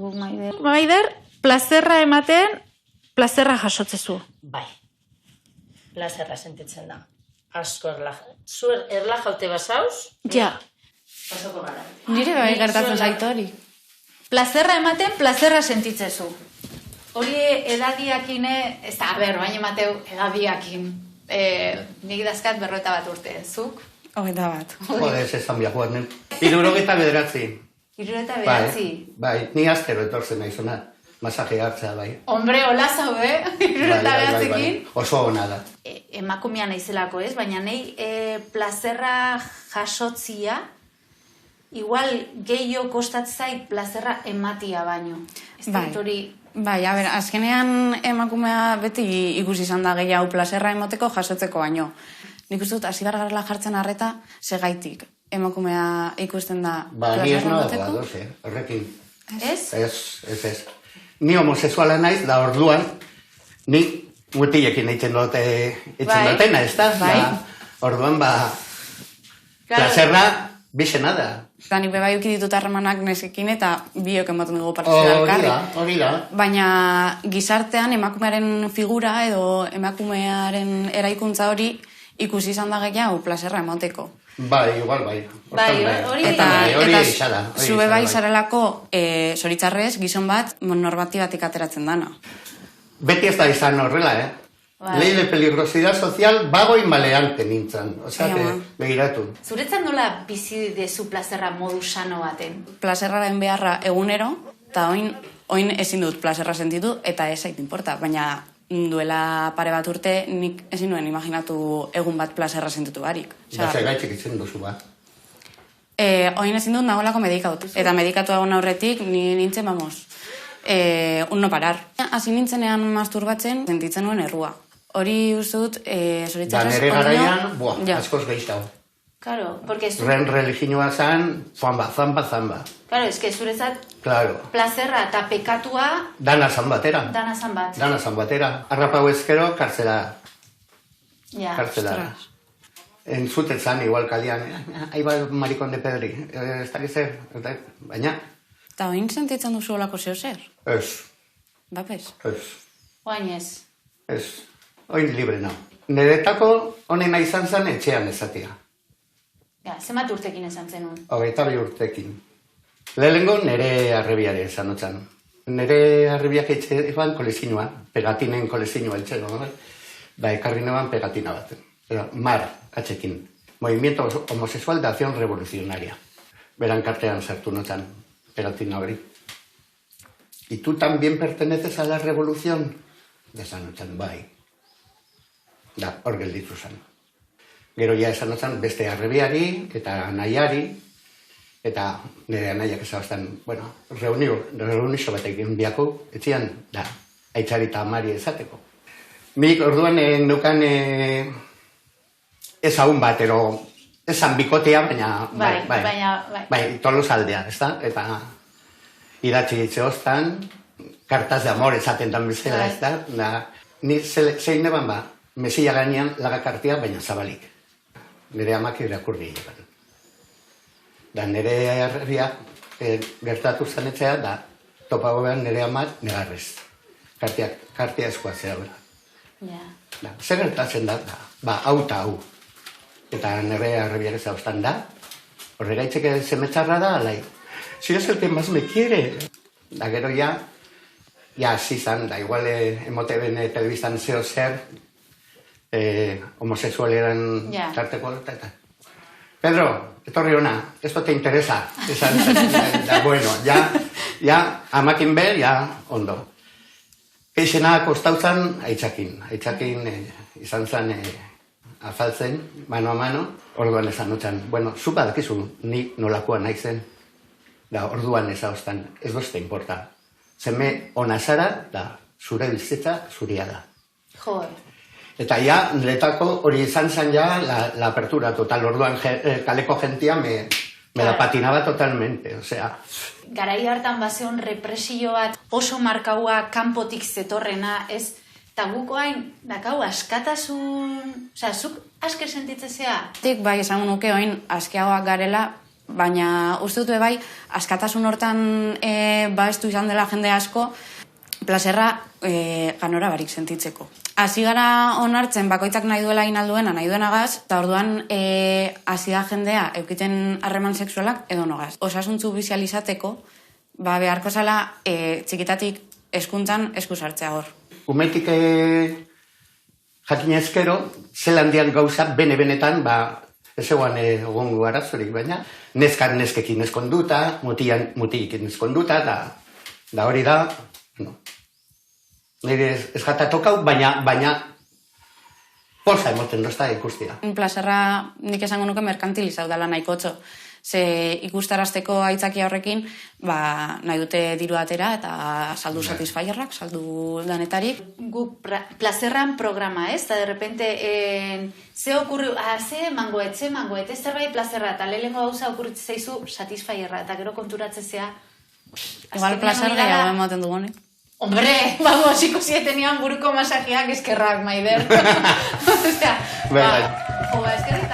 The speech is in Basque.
Maider, plazerra ematen, plazerra jasotzezu. Bai, plazerra sentitzen da. Asko zuer erlajaute basauz, Ja. pasoko gara. Nire bai gertatzen zaitu hori. Plazerra ematen, plazerra sentitzezu. Hori edadiakine, ez da, baina emateu edadiakin. Nik dazkat 51 urte, zuk? 21. Jode, ez esan biak guarnen. 79. 79. Bai, ni astero etortzen nahi zona. Masaje hartzea, bai. Hombre, hola zaude, 79ekin. Oso ona da. Emakumea naizelako, ez? Baina nahi plazerra jasotzia, igual gehiago kostatzait plazerra ematia baino. Ez dut hori... Bai, a ber, azkenean emakumea beti ikusi izan da gehiago plazerra emoteko jasotzeko baino. Nik uste dut, hasi gargarela jartzen arreta, segaitik emakumea ikusten da Ni ez plazerra nago emoteko. ados, horrekin. Ez? Ez. Ni homosexuala naiz, da orduan, ni mutilekin eitzen dutena, ez da? Bai. Orduan, plazerra bixena da. Eta nik bebai uki ditut harremanak nesekin eta biok ematen dugu partizera elkarri. Hori da. Baina gizartean emakumearen figura edo emakumearen eraikuntza hori ikusi izan da gehiago plazerra emoteko. Bai, igual bai. Eta zube bai zarelako zoritzarrez gizon bat normatibatik ateratzen dana. Beti ez da izan horrela, Ley de peligrosidad social bago inmaleante nintzen. Osea, begiratu. Zuretzat nola bizi dezu plazerra modu sano baten? Plazerraren beharra egunero, eta oin ezin dut plazerra sentitu, eta ez zait importa. Baina duela pare bat urte nik ezin nuen imaginatu egun bat plazerra sentitu barik. Zer gaitxik itzen duzu ba? Oin ezin dut nagolako medikatu. Eta medikatu egon aurretik nintzen, un no parar. Hasi nintzenean masturbatzen, sentitzen nuen errua. Hori uste dut, zoritzarrez... Da nere garaian, askoz gehiago. Claro, porque... Ren religioa zan, zamba. Claro, es que zuretzat... Claro. Plazerra eta pekatua... Dana zan batera. Dana zan bat. Arrapau ezkero, kartzela. Ja. Kartzela. Entzuten zan, igual kalian. Ahí va el maricón de Pedri. Ez da zer, baina... Eta oin sentitzen duzu olako zeo zer? Ez. Bapes? Ez. Oain ez. Ez. Oin libre nao. Niretako honena izan zen etxean ezatia. Ja, zemat urtekin esan zenun? 22 urtekin. Lehenengo nire arrebiare esan otzan. Nire arrebiak etxe eban kolezinoa, pegatinen kolezinoa etxero. Da, ekarri neban pegatina bat. Mar, atxekin. Movimiento homosexual de acción revolucionaria. Beran kartean sartu notzan, pegatina hori. ¿Y tú también perteneces a la revolución? Esan otzan, bai. Da, hor gelditu zan. Gero ja esan otzan beste arrebiari eta nahiari, eta nire anaiak ezabaztan, reunixo bat egin biako, etzian, da, aitzari eta amari ezateko. Nik orduan nukan ez haun bat, esan bikotea, baina, bai, Tolosaldea, ez da? Eta idatzi ditzeoztan, kartaz de amor ezaten dan bezala, ez da? Ni zein neban mesilla gainean lagakartia, baina zabalik. Nire amak irakurri egin. Da, nire herria gertatu zanetzea, da, topago behar nire amak negarrez. Kartia eskuatzea bera. Da, zer gertatzen da, hau eta hau. Eta nire herriak ez haustan da, horregaitzek zemetzarra da, alai. Si es el que más me quiere. Da, gero ja, hasi zan, da, igual emote bene telebistan zeo zer, homosexualeran tarteko eta. Pedro, etorri hona, esto te interesa. Da, bueno, ya, amakin ber, ya, ondo. Eixena kostautzan, aitzakin. Aitzakin izan zan afaltzen, mano a mano, orduan esan notzan. Bueno, zuk badakizu, ni nolakoa naizen. Da, orduan ezagoztan, ez dozte importa. Zeme ona zara, da, zure bizitza zuria da. Joder. Eta ja, niretako hori izan zen ja la apertura total. Orduan kaleko gentia me la patinaba totalmente, osea. Garai hartan bazeon represio bat oso markaua kanpotik zetorrena, ez? Eta gukoain, dakau, askatasun... Osea, zuk aske sentitzezea? Bai, esan nuke oin askeagoak garela, Baina uste dut bai, askatasun hortan baestu izan dela jende asko, plazerra ganora barik sentitzeko. Hasi gara onartzen bakoitzak nahi duela inalduena, nahi duenagaz, eta orduan hasi da jendea eukiten harreman sexualak edo nogaz. Osasuntzu bizializateko, beharko zala txikitatik hezkuntzan esku sartzea hor. Umetik jakin ezkero, zelan dian gauza bene-benetan, ez eguan egongo arazorik, baina neskan neskekin eskonduta, mutilekin eskonduta, da hori da, nire ez jata tokau, baina posa emoten dozta ikustia. Plazerra nik esango nuke merkantilizau dela nahikotxo. Ze ikustarazteko aitzakia horrekin, nahi dute diru atera eta saldu satisfierrak, saldu danetarik. Guk plazerran programa, ez? Eta de repente, ze mangoet, ez zerbait plazerra, eta lehenko gauza okurritzen zaizu satisfierra, eta gero konturatzezea. Igual plazer gehiago ematen dugu, ne? Hombre, ikusi tenían buruko masajeak eskerrak, Maider. Osea, eskerrik